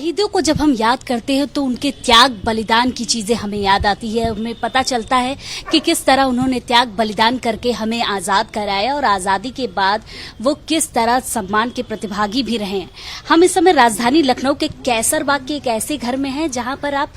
शहीदों को जब हम याद करते हैं तो उनके त्याग बलिदान की चीजें हमें याद आती है। हमें पता चलता है कि किस तरह उन्होंने त्याग बलिदान करके हमें आजाद कराया और आजादी के बाद वो किस तरह सम्मान के प्रतिभागी भी रहे हैं। हम इस समय राजधानी लखनऊ के कैसरबाग के एक ऐसे घर में हैं जहां पर आप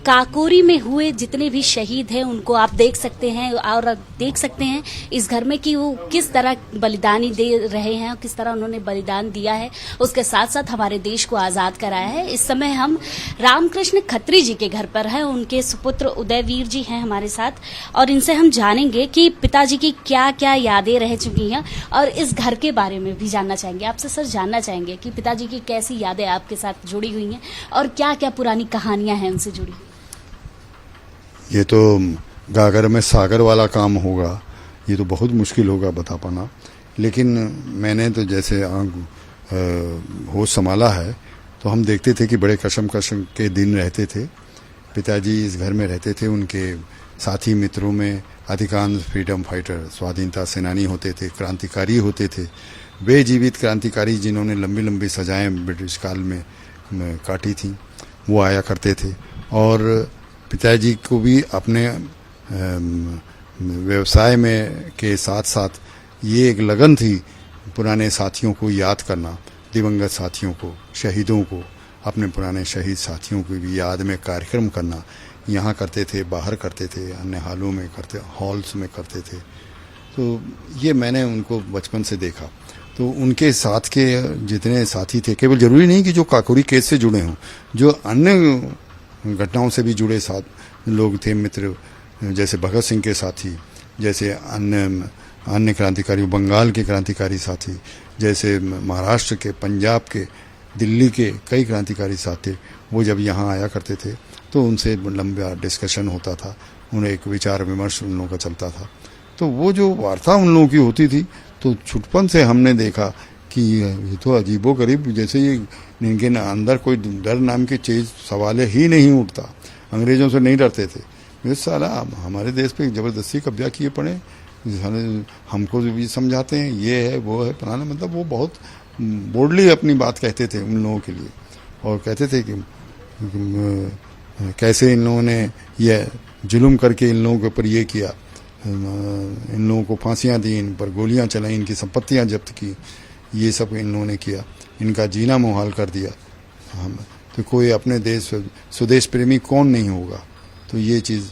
काकोरी में हुए जितने भी शहीद हैं उनको आप देख सकते हैं और देख सकते हैं इस घर में कि वो किस तरह बलिदानी दे रहे हैं, किस तरह उन्होंने बलिदान दिया है, उसके साथ साथ हमारे देश को आजाद कराया है। इस समय हम रामकृष्ण खत्री जी के घर पर हैं, उनके सुपुत्र उदयवीर जी हैं हमारे साथ और इनसे हम जानेंगे कि पिताजी की क्या क्या यादें रह चुकी हैं और इस घर के बारे में भी जानना चाहेंगे। आपसे सर जानना चाहेंगे कि पिताजी की कैसी यादें आपके साथ जुड़ी हुई हैं और क्या क्या पुरानी कहानियां हैं उनसे जुड़ी। ये तो गागर में सागर वाला काम होगा, ये तो बहुत मुश्किल होगा बता पाना। लेकिन मैंने तो जैसे होश संभाला है तो हम देखते थे कि बड़े कशम के दिन रहते थे। पिताजी इस घर में रहते थे, उनके साथी मित्रों में अधिकांश फ्रीडम फाइटर, स्वाधीनता सेनानी होते थे, क्रांतिकारी होते थे, वे जीवित क्रांतिकारी जिन्होंने लंबी लंबी सजाएं ब्रिटिश काल में काटी थी, वो आया करते थे। और पिताजी को भी अपने व्यवसाय में के साथ साथ ये एक लगन थी पुराने साथियों को याद करना, दिवंगत साथियों को, शहीदों को, अपने पुराने शहीद साथियों की भी याद में कार्यक्रम करना। यहाँ करते थे, बाहर करते थे, अन्य हालों में करते, हॉल्स में करते थे। तो ये मैंने उनको बचपन से देखा। तो उनके साथ के जितने साथी थे, केवल जरूरी नहीं कि जो काकोरी केस से जुड़े हों, जो अन्य घटनाओं से भी जुड़े साथ लोग थे, मित्र, जैसे भगत सिंह के साथी, जैसे अन्य क्रांतिकारी, बंगाल के क्रांतिकारी साथी, जैसे महाराष्ट्र के, पंजाब के, दिल्ली के कई क्रांतिकारी साथी, वो जब यहाँ आया करते थे तो उनसे लंबा डिस्कशन होता था, उन्हें एक विचार विमर्श उन लोगों का चलता था। तो वो जो वार्ता उन लोगों की होती थी, तो छुटपन से हमने देखा कि ये तो अजीबोगरीब, जैसे ये इनके अंदर कोई डर नाम की चीज सवाल ही नहीं उठता। अंग्रेजों से नहीं डरते थे। ये साला हमारे देश पे जबरदस्ती कब्जा किए पड़े, हमको भी समझाते हैं, ये है वो है फलाना, मतलब वो बहुत बोल्डली अपनी बात कहते थे उन लोगों के लिए। और कहते थे कि कैसे इन लोगों ने ये जुल्म करके इन लोगों के ऊपर ये किया, इन लोगों को फांसियां दी, इन पर गोलियां चलाई, इनकी संपत्तियां जब्त की, ये सब इन लोगों ने किया, इनका जीना मुहाल कर दिया। हम तो कोई अपने देश स्वदेश प्रेमी कौन नहीं होगा। तो ये चीज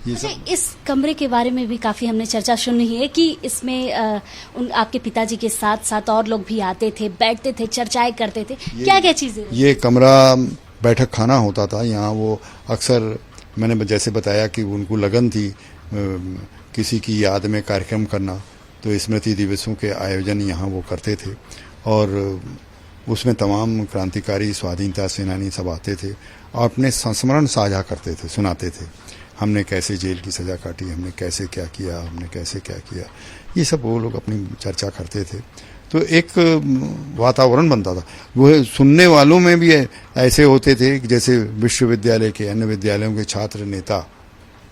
ये सब। इस कमरे के बारे में भी काफी हमने चर्चा सुनी है कि इसमें आपके पिताजी के साथ साथ और लोग भी आते थे, बैठते थे, चर्चाएं करते थे, क्या क्या चीजें। ये कमरा बैठक खाना होता था। यहाँ वो अक्सर मैंने जैसे बताया कि उनको लगन थी किसी की याद में कार्यक्रम करना, तो स्मृति दिवसों के आयोजन यहाँ वो करते थे और उसमें तमाम क्रांतिकारी, स्वाधीनता सेनानी सब आते थे और अपने संस्मरण साझा करते थे, सुनाते थे। हमने कैसे जेल की सजा काटी, हमने कैसे क्या किया, हमने कैसे क्या किया, ये सब वो लोग अपनी चर्चा करते थे। तो एक वातावरण बनता था। वो सुनने वालों में भी ऐसे होते थे कि जैसे विश्वविद्यालय के, अन्य विद्यालयों के छात्र नेता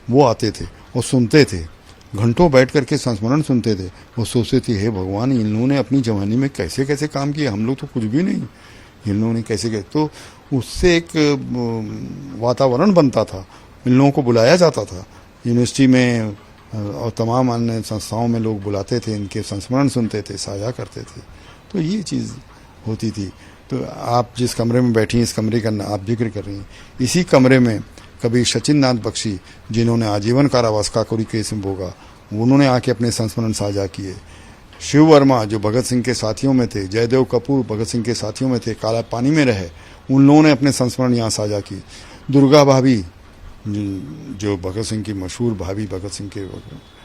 वो आते थे और सुनते थे, घंटों बैठ करके संस्मरण सुनते थे। वो सोचते थे, हे भगवान, इन लोगों ने अपनी जवानी में कैसे कैसे काम किया, हम लोग तो कुछ भी नहीं, इन लोगों ने कैसे कैसे। तो उससे एक वातावरण बनता था, इन लोगों को बुलाया जाता था यूनिवर्सिटी में और तमाम अन्य संस्थाओं में लोग बुलाते थे, इनके संस्मरण सुनते थे, साझा करते थे। तो ये चीज़ होती थी। तो आप जिस कमरे में बैठी, इस कमरे का आप जिक्र कर रही हैं, इसी कमरे में कभी सचिन नाथ बख्शी, जिन्होंने आजीवन कारावास काकोरी केस में भोगा, उन्होंने आके अपने संस्मरण साझा किए। शिव वर्मा जो भगत सिंह के साथियों में थे, जयदेव कपूर भगत सिंह के साथियों में थे, काला पानी में रहे, उन लोगों ने अपने संस्मरण यहाँ साझा की। दुर्गा भाभी जो भगत सिंह की मशहूर भाभी, भगत सिंह के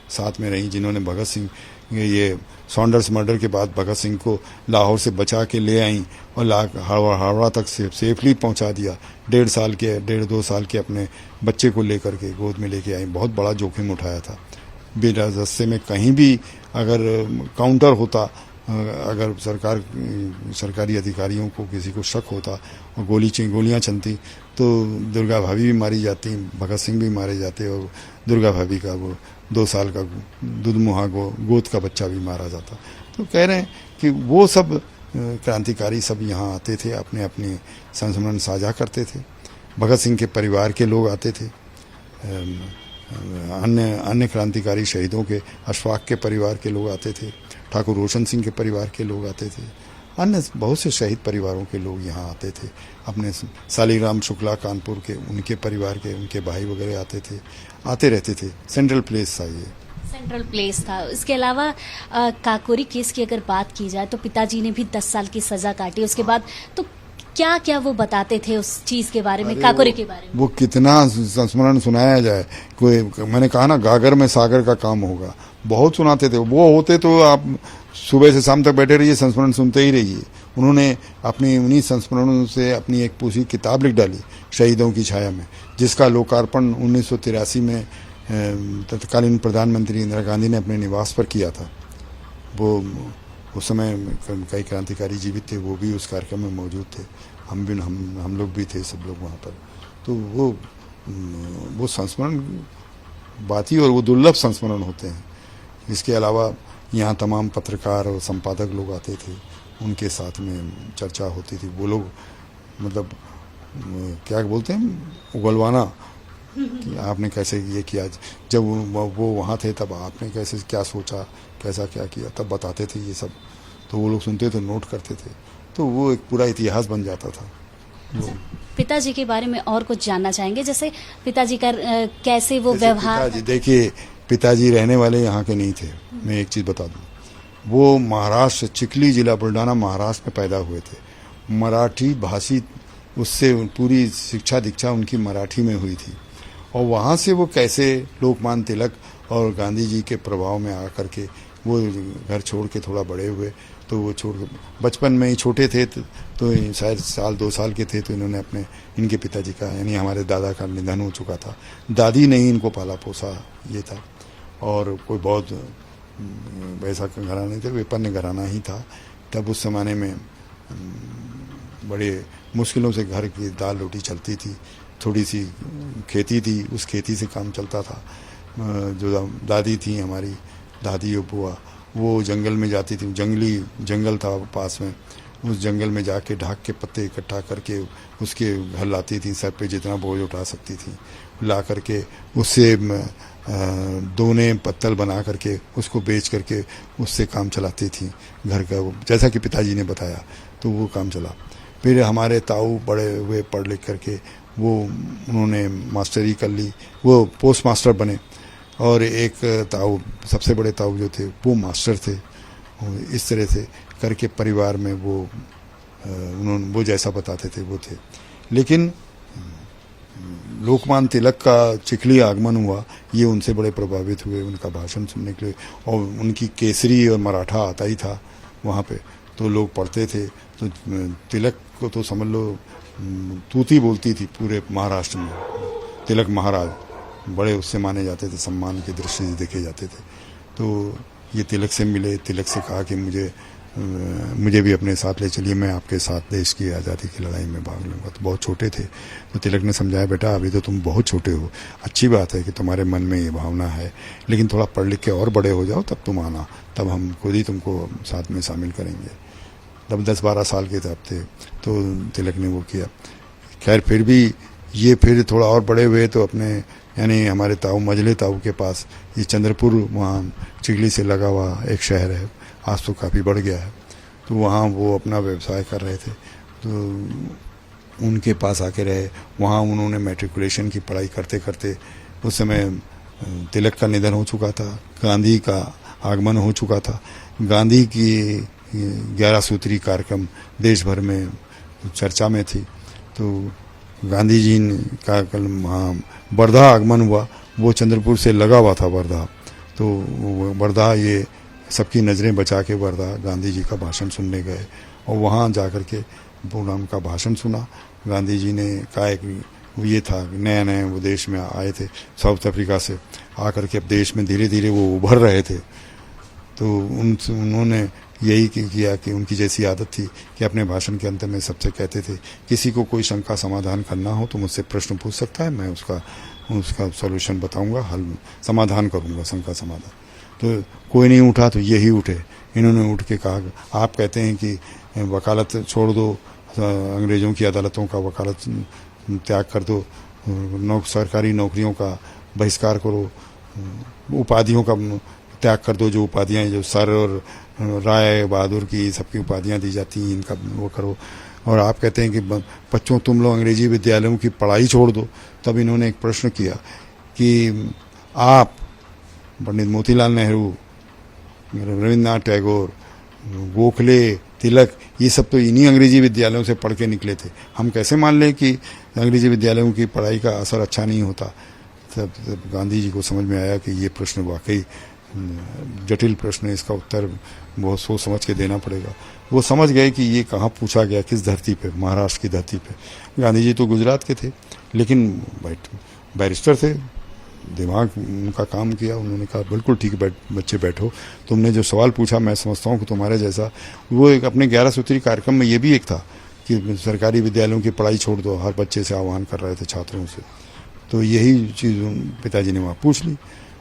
साथ में रही, जिन्होंने भगत सिंह ये सॉन्डर्स मर्डर के बाद भगत सिंह को लाहौर से बचा के ले आई और हावड़ा तक सेफली पहुंचा दिया। 1.5 साल के अपने बच्चे को लेकर के गोद में लेके आई, बहुत बड़ा जोखिम उठाया था। बिना रास्ते में कहीं भी अगर काउंटर होता, अगर सरकारी अधिकारियों को किसी को शक होता और गोलियां चलती तो दुर्गा भाभी भी मारी जाती, भगत सिंह भी मारे जाते और दुर्गा भाभी का वो 2 साल का दुधमुहा गोद का बच्चा भी मारा जाता। तो कह रहे हैं कि वो सब क्रांतिकारी सब यहाँ आते थे, अपने अपने संस्मरण साझा करते थे। भगत सिंह के परिवार के लोग आते थे, अन्य क्रांतिकारी शहीदों के, अशफाक के परिवार के लोग आते थे, ठाकुर रोशन सिंह के परिवार के लोग आते थे, अन्य बहुत से शहीद परिवारों के लोग यहाँ आते थे। अपने सालीराम शुक्ला कानपुर के, उनके परिवार के, उनके भाई वगैरह आते थे, आते रहते थे। सेंट्रल प्लेस था ये, सेंट्रल प्लेस था। इसके अलावा काकोरी केस की अगर बात की जाए तो पिताजी ने भी 10 साल की सजा काटी। उसके बाद तो क्या क्या वो बताते थे उस चीज के बारे में, काकोरी के बारे में? वो कितना संस्मरण सुनाया जाए। कोई, मैंने कहा ना, गागर में सागर का काम होगा, बहुत सुनाते थे। वो होते तो आप सुबह से शाम तक बैठे रहिए, संस्मरण सुनते ही रहिए। उन्होंने अपनी उन्हीं संस्मरणों से अपनी एक पूरी किताब लिख डाली, शहीदों की छाया में, जिसका लोकार्पण 1983 में तत्कालीन प्रधानमंत्री इंदिरा गांधी ने अपने निवास पर किया था। वो उस समय कई क्रांतिकारी जीवित थे, वो भी उस कार्यक्रम में मौजूद थे। हम लोग भी थे, सब लोग वहाँ पर। तो वो संस्मरण बात ही, और वो दुर्लभ संस्मरण होते हैं। इसके अलावा यहाँ तमाम पत्रकार और संपादक लोग आते थे, उनके साथ में चर्चा होती थी। वो लोग मतलब क्या बोलते हैं, उगलवाना कि आपने कैसे ये किया, जब वो वहाँ थे तब आपने कैसे क्या सोचा, कैसा क्या किया, तब बताते थे ये सब। तो वो लोग सुनते थे, नोट करते थे, तो वो एक पूरा इतिहास बन जाता था। पिताजी के बारे में और कुछ जानना चाहेंगे, जैसे पिताजी का कैसे वो व्यवहार? देखिए, पिताजी रहने वाले यहाँ के नहीं थे। मैं एक चीज़ बता दूँ, वो महाराष्ट्र, चिखली जिला बुल्ढाना महाराष्ट्र में पैदा हुए थे। मराठी भाषी, उससे पूरी शिक्षा दीक्षा उनकी मराठी में हुई थी। और वहाँ से वो कैसे लोकमान्य तिलक और गांधी जी के प्रभाव में आकर के वो घर छोड़ के थोड़ा बड़े हुए। तो वो छोड़, बचपन में ही छोटे थे तो शायद 1-2 साल के थे, तो इन्होंने अपने, इनके पिताजी का, यानी हमारे दादा का निधन हो चुका था। दादी ने ही इनको पाला पोसा, ये था। और कोई बहुत वैसा घराना नहीं था, विपन्न घराना ही था। तब उस जमाने में बड़े मुश्किलों से घर की दाल रोटी चलती थी। थोड़ी सी खेती थी, उस खेती से काम चलता था। जो दादी थी हमारी, दादी और बुआ, वो जंगल में जाती थी। जंगल था पास में, उस जंगल में जाके ढाक के पत्ते इकट्ठा करके उसके घर लाती थी। सर पे जितना बोझ उठा सकती थी ला करके, उससे दोने पत्तल बना करके उसको बेच करके उससे काम चलाती थी घर का। जैसा कि पिताजी ने बताया, तो वो काम चला। फिर हमारे ताऊ बड़े हुए, पढ़ लिख करके वो उन्होंने मास्टरी कर ली, वो पोस्ट मास्टर बने। और एक ताऊ, सबसे बड़े ताऊ जो थे, वो मास्टर थे। इस तरह से करके परिवार में वो जैसा बताते थे वो थे। लेकिन लोकमान्य तिलक का चिखली आगमन हुआ, ये उनसे बड़े प्रभावित हुए उनका भाषण सुनने के लिए। और उनकी केसरी और मराठा आता ही था वहाँ पे, तो लोग पढ़ते थे। तो तिलक को तो समझ लो तूती बोलती थी पूरे महाराष्ट्र में। तिलक महाराज बड़े उससे माने जाते थे, सम्मान की दृष्टि से देखे जाते थे। तो ये तिलक से मिले, तिलक से कहा कि मुझे भी अपने साथ ले चलिए, मैं आपके साथ देश की आज़ादी की लड़ाई में भाग लूँगा। तो बहुत छोटे थे, तो तिलक ने समझाया, बेटा अभी तो तुम बहुत छोटे हो, अच्छी बात है कि तुम्हारे मन में ये भावना है, लेकिन थोड़ा पढ़ लिख के और बड़े हो जाओ तब तुम आना, तब हम खुद ही तुमको साथ में शामिल करेंगे। तब 10-12 साल के तब थे, तो तिलक ने वो किया। खैर फिर भी ये फिर थोड़ा और बड़े हुए तो अपने, यानी हमारे ताऊ, मजले ताऊ के पास, ये चंद्रपुर वहाँ चिखली से लगा हुआ एक शहर है, आज तो काफ़ी बढ़ गया है। तो वहाँ वो अपना व्यवसाय कर रहे थे, तो उनके पास आके रहे। वहाँ उन्होंने मैट्रिकुलेशन की पढ़ाई करते करते, उस समय तिलक का निधन हो चुका था, गांधी का आगमन हो चुका था। गांधी की 11 सूत्री कार्यक्रम देश भर में चर्चा में थी। तो गांधी जी का वहाँ वर्धा आगमन हुआ, वो चंद्रपुर से लगा हुआ था वर्धा। तो वर्धा, ये सबकी नज़रें बचा के वर्धा गांधी जी का भाषण सुनने गए, और वहाँ जाकर के पूरा उनका भाषण सुना। गांधी जी ने कहा, एक ये था नया नया वो देश में आए थे साउथ अफ्रीका से, आकर के अब देश में धीरे धीरे वो उभर रहे थे। तो उन्होंने यही किया कि उनकी जैसी आदत थी कि अपने भाषण के अंत में सबसे कहते थे, किसी को कोई शंका समाधान करना हो तो मुझसे प्रश्न पूछ सकता है, मैं उसका सॉल्यूशन बताऊंगा, हल समाधान करूंगा, शंका समाधान। तो कोई नहीं उठा तो यही उठे इन्होंने उठ के कहा आप कहते हैं कि वकालत छोड़ दो, अंग्रेज़ों की अदालतों का वकालत त्याग कर दो, सरकारी नौकरियों का बहिष्कार करो, उपाधियों का त्याग कर दो, जो उपाधियाँ जो सर और राय बहादुर की सबकी उपाधियाँ दी जाती हैं इनका वो करो, और आप कहते हैं कि बच्चों तुम लोग अंग्रेजी विद्यालयों की पढ़ाई छोड़ दो। तब इन्होंने एक प्रश्न किया कि आप पंडित मोतीलाल नेहरू, रविन्द्रनाथ टैगोर, गोखले, तिलक, ये सब तो इन्हीं अंग्रेजी विद्यालयों से पढ़ के निकले थे, हम कैसे मान लें कि अंग्रेजी विद्यालयों की पढ़ाई का असर अच्छा नहीं होता। तब गांधी जी को समझ में आया कि ये प्रश्न वाकई जटिल प्रश्न है, इसका उत्तर बहुत सोच समझ के देना पड़ेगा। वो समझ गए कि ये कहाँ पूछा गया, किस धरती पे, महाराष्ट्र की धरती पे। गांधी जी तो गुजरात के थे, लेकिन बैरिस्टर थे, दिमाग उनका काम किया। उन्होंने कहा बिल्कुल ठीक है बच्चे बैठो, तुमने जो सवाल पूछा मैं समझता हूँ कि तुम्हारे जैसा, वो एक अपने 11 सूत्री कार्यक्रम में ये भी एक था कि सरकारी विद्यालयों की पढ़ाई छोड़ दो, हर बच्चे से आह्वान कर रहे थे छात्रों से। तो यही चीज़ पिताजी ने वहाँ पूछ ली।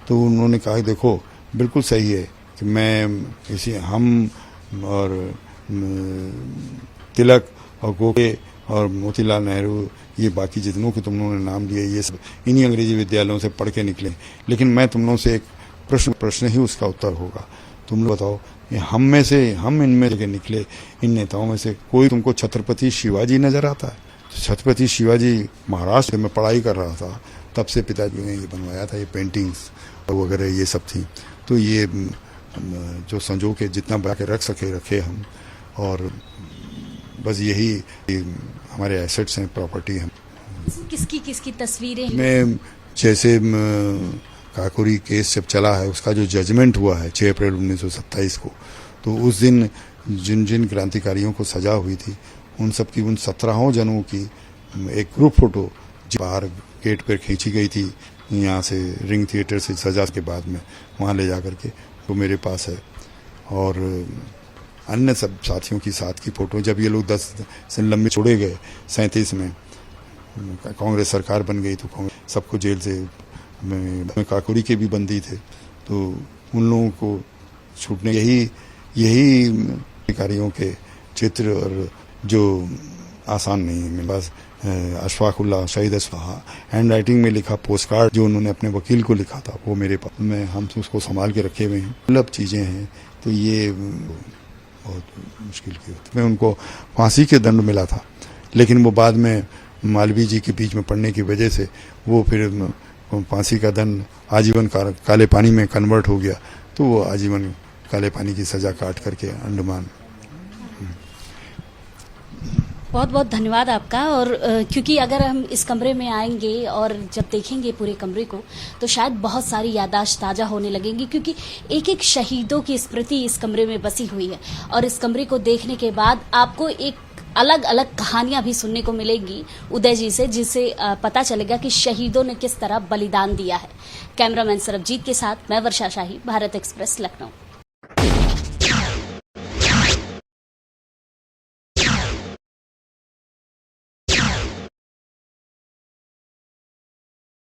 तो उन्होंने कहा देखो बिल्कुल सही है कि मैं हम और तिलक और गोखले और मोतीलाल नेहरू, ये बाकी जितनों के तुम लोगों ने नाम लिए, ये सब इन्हीं अंग्रेजी विद्यालयों से पढ़ के निकले, लेकिन मैं तुम लोगों से एक प्रश्न ही उसका उत्तर होगा। तुम लोग बताओ, हम इनमें से निकले, इन नेताओं में से कोई तुमको छत्रपति शिवाजी नजर आता है? तो छत्रपति शिवाजी महाराष्ट्र में पढ़ाई कर रहा था, तब से पिताजी ने ये बनवाया था, ये पेंटिंग्स वगैरह ये सब थी। तो ये जो संजो के जितना बना के रख सके रखे हम, और बस यही हमारे एसेट्स हैं, प्रॉपर्टी हैं। किसकी तस्वीरें हैं? मैं जैसे काकोरी केस जब चला है, उसका जो जजमेंट हुआ है 6 अप्रैल 1927 को, तो उस दिन जिन जिन क्रांतिकारियों को सजा हुई थी उन सब की, उन 17 जनों की एक ग्रुप फोटो बाहर गेट पर खींची गई थी, यहाँ से रिंग थिएटर से सजा के बाद में वहाँ ले जा करके, वो मेरे पास है। और अन्य सब साथियों की साथ की फ़ोटो, जब ये लोग 10 से लंबे छोड़े गए 37 में, कांग्रेस सरकार बन गई, तो कांग्रेस सबको जेल से, काकोरी के भी बंदी थे, तो उन लोगों को छूटने, यही अधिकारियों के चित्र, और जो आसान नहीं है। मेरे पास अशफाकुल्ला, शहीद अशफाक हैंड राइटिंग में लिखा पोस्ट कार्ड जो उन्होंने अपने वकील को लिखा था, वो मेरे पास, हम उसको संभाल के रखे हुए हैं। दुर्लभ चीज़ें हैं, तो ये बहुत मुश्किल की होती है। उनको फांसी के दंड मिला था, लेकिन वो बाद में मालवीय जी के बीच में पड़ने की वजह से वो फिर फांसी का दंड आजीवन काले पानी में कन्वर्ट हो गया, तो वो आजीवन काले पानी की सजा काट करके अंडमान। बहुत बहुत धन्यवाद आपका। और क्योंकि अगर हम इस कमरे में आएंगे और जब देखेंगे पूरे कमरे को, तो शायद बहुत सारी याददाश्त ताज़ा होने लगेंगी, क्योंकि एक एक शहीदों की स्मृति इस कमरे में बसी हुई है। और इस कमरे को देखने के बाद आपको एक अलग अलग कहानियां भी सुनने को मिलेगी उदय जी से, जिससे पता चलेगा कि शहीदों ने किस तरह बलिदान दिया है। कैमरामैन सरबजीत के साथ मैं वर्षा शाही, भारत एक्सप्रेस, लखनऊ।